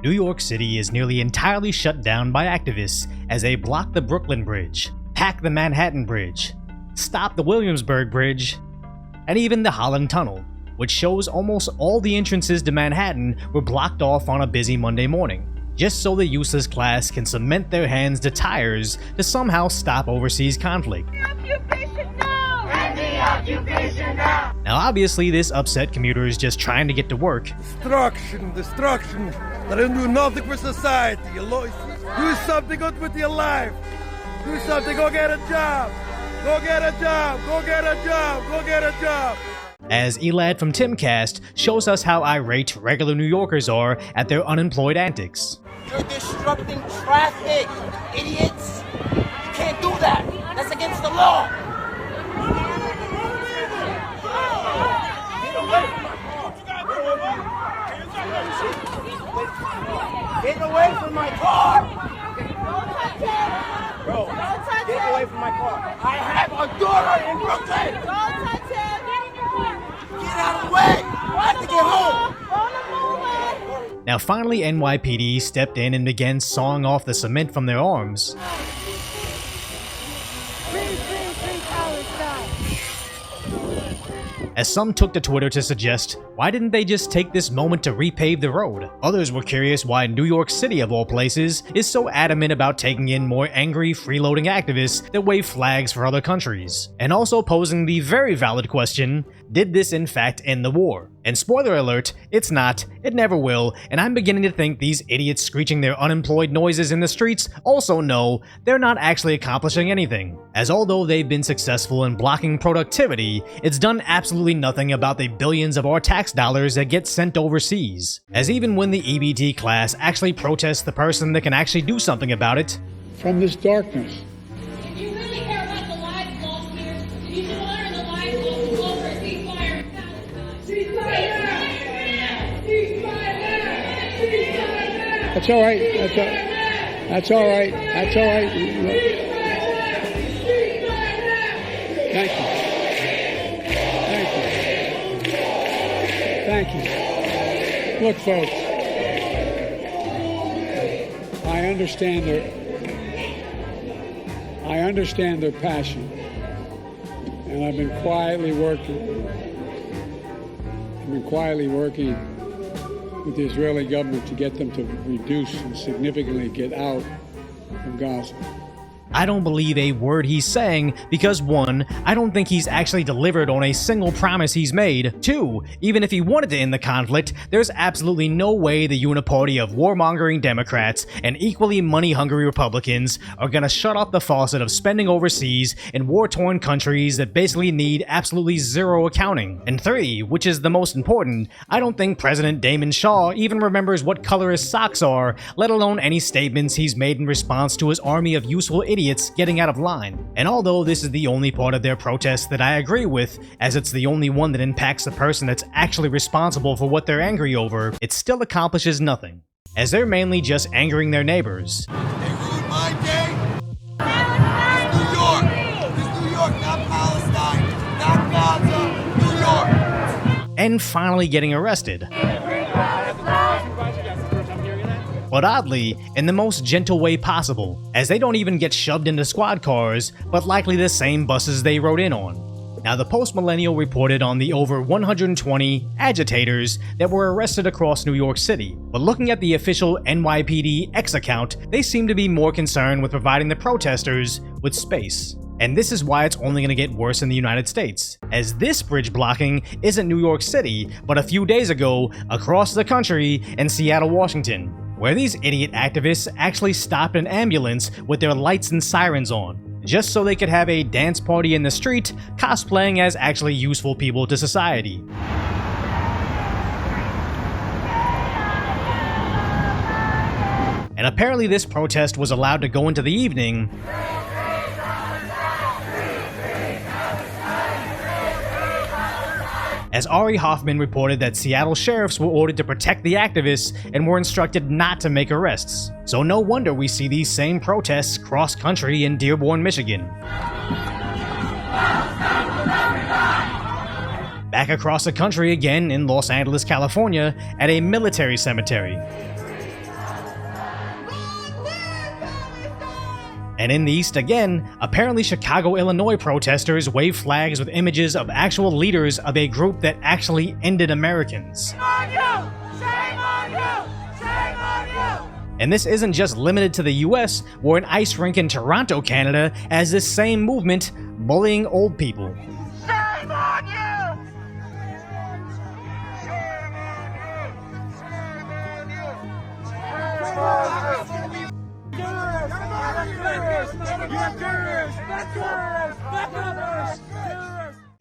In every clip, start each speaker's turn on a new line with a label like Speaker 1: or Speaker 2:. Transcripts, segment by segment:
Speaker 1: New York City is nearly entirely shut down by activists as they block the Brooklyn Bridge, pack the Manhattan Bridge, stop the Williamsburg Bridge, and even the Holland Tunnel, which shows almost all the entrances to Manhattan were blocked off on a busy Monday morning, just so the useless class can cement their hands to tires to somehow stop overseas conflict. Now obviously this upset commuters just trying to get to work.
Speaker 2: Destruction. They don't do nothing for society. Do something good with your life. Do something, go get a job. Go get a job.
Speaker 1: As Elad from Timcast shows us how irate regular New Yorkers are at their unemployed antics.
Speaker 3: You're disrupting traffic, idiots! You can't do that! That's against the law! Get away from my car! Bro, get away from my car. I have a daughter in Brooklyn! Don't touch him! Get out of the way! I have to get home!
Speaker 1: Now finally NYPD stepped in and began sawing off the cement from their arms. As some took to Twitter to suggest, why didn't they just take this moment to repave the road? Others were curious why New York City, of all places, is so adamant about taking in more angry, freeloading activists that wave flags for other countries. And also posing the very valid question, did this in fact end the war? And spoiler alert, it's not, it never will, and I'm beginning to think these idiots screeching their unemployed noises in the streets also know they're not actually accomplishing anything. As although they've been successful in blocking productivity, it's done absolutely nothing about the billions of our tax dollars that get sent overseas. As even when the EBT class actually protests the person that can actually do something about it,
Speaker 4: from this darkness.
Speaker 5: If you really care about the lives lost here, you should honor the lives lost over a ceasefire in Palestine.
Speaker 4: That's all right. That's all right. Thank you. Look, folks, I understand their passion, and I've been quietly working with the Israeli government to get them to reduce and significantly get out of Gaza.
Speaker 1: I don't believe a word he's saying because 1, I don't think he's actually delivered on a single promise he's made. 2, even if he wanted to end the conflict, there's absolutely no way the uniparty of warmongering Democrats and equally money-hungry Republicans are gonna shut off the faucet of spending overseas in war-torn countries that basically need absolutely zero accounting. And 3, which is the most important, I don't think President Damon Shaw even remembers what color his socks are, let alone any statements he's made in response to his army of useful idiots getting out of line. And although this is the only part of their protest that I agree with, as it's the only one that impacts the person that's actually responsible for what they're angry over, it still accomplishes nothing, as they're mainly just angering their neighbors.
Speaker 2: They ruined my day. It's New York. It's New York, not Palestine. Not Gaza. New York.
Speaker 1: And finally getting arrested. But oddly, in the most gentle way possible, as they don't even get shoved into squad cars, but likely the same buses they rode in on. Now the Post-Millennial reported on the over 120 agitators that were arrested across New York City, but looking at the official NYPD X account, they seem to be more concerned with providing the protesters with space. And this is why it's only going to get worse in the United States, as this bridge blocking isn't New York City, but a few days ago across the country in Seattle, Washington, where these idiot activists actually stopped an ambulance with their lights and sirens on, just so they could have a dance party in the street, cosplaying as actually useful people to society. And apparently this protest was allowed to go into the evening, as Ari Hoffman reported that Seattle sheriffs were ordered to protect the activists and were instructed not to make arrests. So no wonder we see these same protests cross-country in Dearborn, Michigan. Back across the country again in Los Angeles, California, at a military cemetery. And in the East again, apparently Chicago, Illinois protesters wave flags with images of actual leaders of a group that actually ended Americans.
Speaker 3: Shame on you! Shame on you! Shame on you!
Speaker 1: And this isn't just limited to the US, where an ice rink in Toronto, Canada has this same movement bullying old people.
Speaker 3: Shame on you!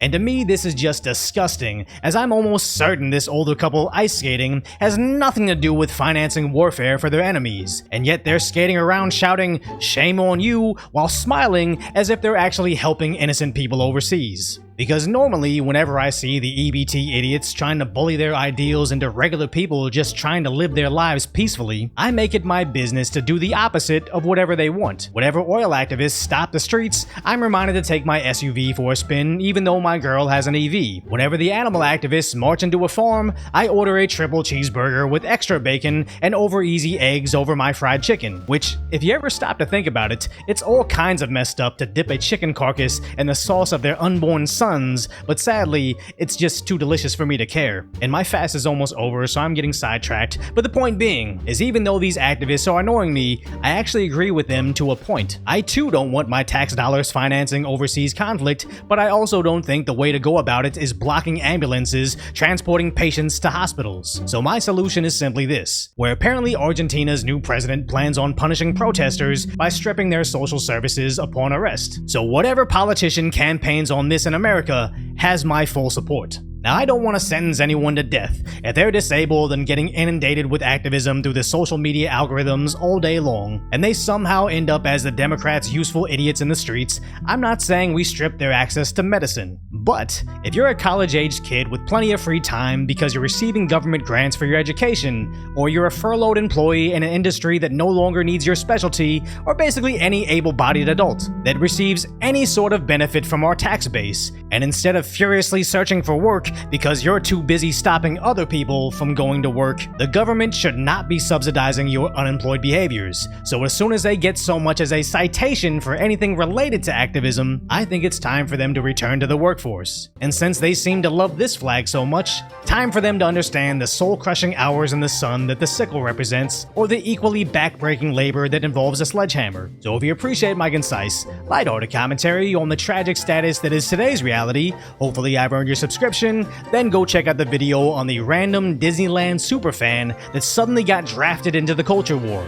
Speaker 1: And to me, this is just disgusting, as I'm almost certain this older couple ice skating has nothing to do with financing warfare for their enemies, and yet they're skating around shouting, "Shame on you," while smiling as if they're actually helping innocent people overseas. Because normally, whenever I see the EBT idiots trying to bully their ideals into regular people just trying to live their lives peacefully, I make it my business to do the opposite of whatever they want. Whenever oil activists stop the streets, I'm reminded to take my SUV for a spin even though my girl has an EV. Whenever the animal activists march into a farm, I order a triple cheeseburger with extra bacon and over easy eggs over my fried chicken, which, if you ever stop to think about it, it's all kinds of messed up to dip a chicken carcass in the sauce of their unborn son, but sadly, it's just too delicious for me to care. And my fast is almost over, so I'm getting sidetracked, but the point being is even though these activists are annoying me, I actually agree with them to a point. I too don't want my tax dollars financing overseas conflict, but I also don't think the way to go about it is blocking ambulances transporting patients to hospitals. So my solution is simply this, where apparently Argentina's new president plans on punishing protesters by stripping their social services upon arrest. So whatever politician campaigns on this in America has my full support. Now, I don't want to sentence anyone to death. If they're disabled and getting inundated with activism through the social media algorithms all day long, and they somehow end up as the Democrats' useful idiots in the streets, I'm not saying we strip their access to medicine. But if you're a college-aged kid with plenty of free time because you're receiving government grants for your education, or you're a furloughed employee in an industry that no longer needs your specialty, or basically any able-bodied adult that receives any sort of benefit from our tax base, and instead of furiously searching for work, because you're too busy stopping other people from going to work, the government should not be subsidizing your unemployed behaviors. So as soon as they get so much as a citation for anything related to activism, I think it's time for them to return to the workforce. And since they seem to love this flag so much, time for them to understand the soul-crushing hours in the sun that the sickle represents, or the equally back-breaking labor that involves a sledgehammer. So if you appreciate my concise, lighthearted commentary on the tragic status that is today's reality, hopefully I've earned your subscription. Then go check out the video on the random Disneyland superfan that suddenly got drafted into the culture war.